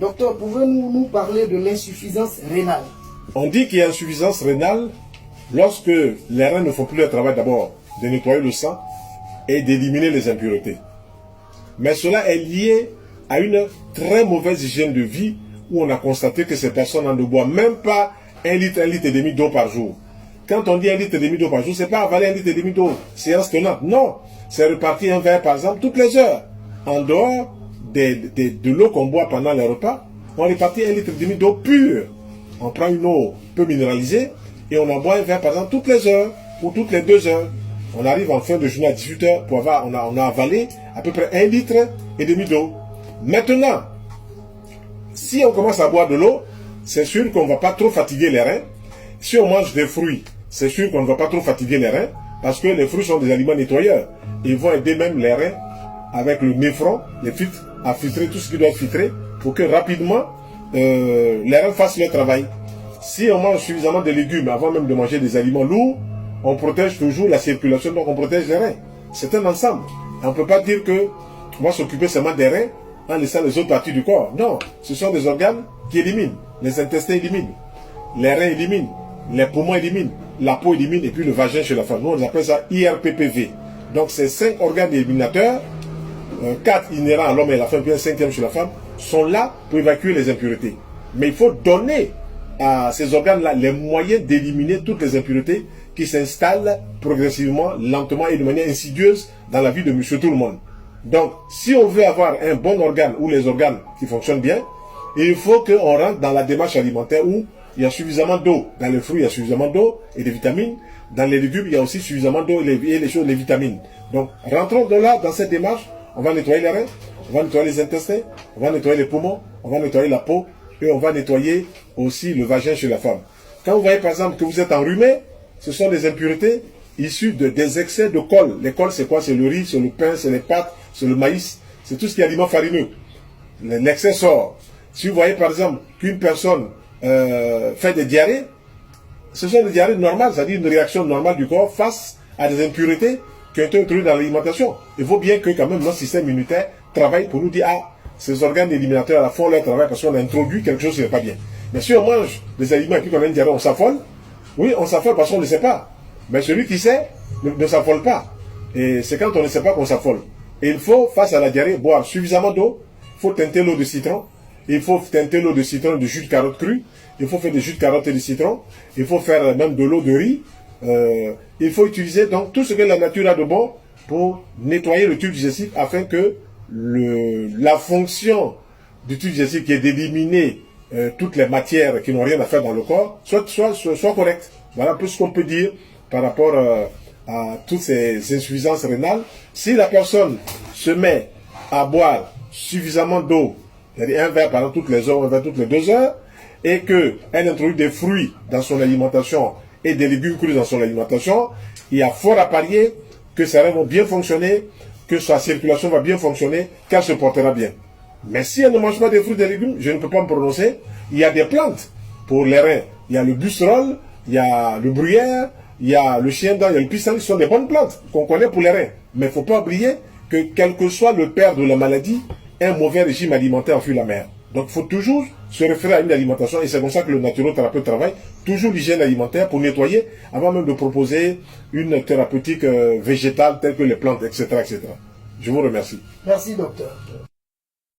Docteur, pouvez-vous nous parler de l'insuffisance rénale? On dit qu'il y a insuffisance rénale lorsque les reins ne font plus le travail d'abord de nettoyer le sang et d'éliminer les impuretés. Mais cela est lié à une très mauvaise hygiène de vie où on a constaté que ces personnes ne boivent même pas 1 litre et demi d'eau par jour. Quand on dit 1 litre et demi d'eau par jour, c'est pas avaler 1 litre et demi d'eau, séance tenante. Non, c'est repartir un verre par exemple toutes les heures. En dehors de l'eau qu'on boit pendant les repas, on répartit 1 litre et demi d'eau pure. On prend une eau peu minéralisée et on en boit un verre par exemple toutes les heures ou toutes les 2 heures. On arrive en fin de journée à 18 heures pour avoir, on a avalé à peu près 1 litre et demi d'eau. Maintenant, si on commence à boire de l'eau, c'est sûr qu'on ne va pas trop fatiguer les reins. Si on mange des fruits, c'est sûr qu'on ne va pas trop fatiguer les reins parce que les fruits sont des aliments nettoyeurs. Ils vont aider même les reins avec le néphron, les filtres, à filtrer tout ce qui doit être filtré pour que rapidement les reins fassent leur travail. Si on mange suffisamment de légumes avant même de manger des aliments lourds, on protège toujours la circulation, donc on protège les reins. C'est un ensemble. Et on ne peut pas dire que on va s'occuper seulement des reins en laissant les autres parties du corps. Non, ce sont des organes qui éliminent. Les intestins éliminent, les reins éliminent, les poumons éliminent, la peau élimine et puis le vagin chez la femme. Nous on appelle ça IRPPV. Donc ces 5 organes éliminateurs, 4 inhérents à l'homme et à la femme, puis un 5e chez la femme, sont là pour évacuer les impuretés. Mais il faut donner à ces organes-là les moyens d'éliminer toutes les impuretés qui s'installent progressivement, lentement et de manière insidieuse dans la vie de monsieur tout le monde. Donc, si on veut avoir un bon organe ou les organes qui fonctionnent bien, il faut qu'on rentre dans la démarche alimentaire où il y a suffisamment d'eau. Dans les fruits, il y a suffisamment d'eau et des vitamines. Dans les légumes, il y a aussi suffisamment d'eau et les vitamines. Donc, rentrons de là, dans cette démarche, on va nettoyer les reins, on va nettoyer les intestins, on va nettoyer les poumons, on va nettoyer la peau et on va nettoyer aussi le vagin chez la femme. Quand vous voyez par exemple que vous êtes enrhumé, ce sont des impuretés issues des excès de colle. Les cols, c'est quoi? C'est le riz, c'est le pain, c'est les pâtes, c'est le maïs, c'est tout ce qui est aliment farineux. L'excès sort. Si vous voyez par exemple qu'une personne fait des diarrhées, ce sont des diarrhées normales, c'est-à-dire une réaction normale du corps face à des impuretés qui ont été introduites dans l'alimentation. Il faut bien que quand même notre système immunitaire travaille pour nous dire, ah, ces organes éliminateurs font leur travail parce qu'on a introduit quelque chose qui n'est pas bien. Mais si on mange des aliments et puis qu'on a une diarrhée, on s'affole. Oui, on s'affole parce qu'on ne sait pas. Mais celui qui sait ne s'affole pas. Et c'est quand on ne sait pas qu'on s'affole. Et il faut, face à la diarrhée, boire suffisamment d'eau. Il faut teinter l'eau de citron. Il faut teinter l'eau de citron de jus de carotte cru. Il faut faire des jus de carotte et de citron. Il faut faire même de l'eau de riz. Il faut utiliser donc tout ce que la nature a de bon pour nettoyer le tube digestif afin que la fonction du tube digestif qui est d'éliminer toutes les matières qui n'ont rien à faire dans le corps soit correcte. Voilà un peu ce qu'on peut dire par rapport à toutes ces insuffisances rénales. Si la personne se met à boire suffisamment d'eau, c'est-à-dire un verre par exemple toutes les heures, un verre toutes les 2 heures, et qu'elle introduit des fruits dans son alimentation et des légumes crus dans son alimentation, il y a fort à parier que ses reins vont bien fonctionner, que sa circulation va bien fonctionner, qu'elle se portera bien. Mais si elle ne mange pas des fruits et des légumes, je ne peux pas me prononcer. Il y a des plantes pour les reins. Il y a le busserole, il y a le bruyère, il y a le chien-dent, il y a le pissenlit, ce sont des bonnes plantes qu'on connaît pour les reins. Mais il ne faut pas oublier que quel que soit le père de la maladie, un mauvais régime alimentaire fuit la mère. Donc il faut toujours se référer à une alimentation et c'est comme ça que le naturothérapeute travaille. Toujours l'hygiène alimentaire pour nettoyer avant même de proposer une thérapeutique végétale telle que les plantes, etc., etc. Je vous remercie. Merci, docteur.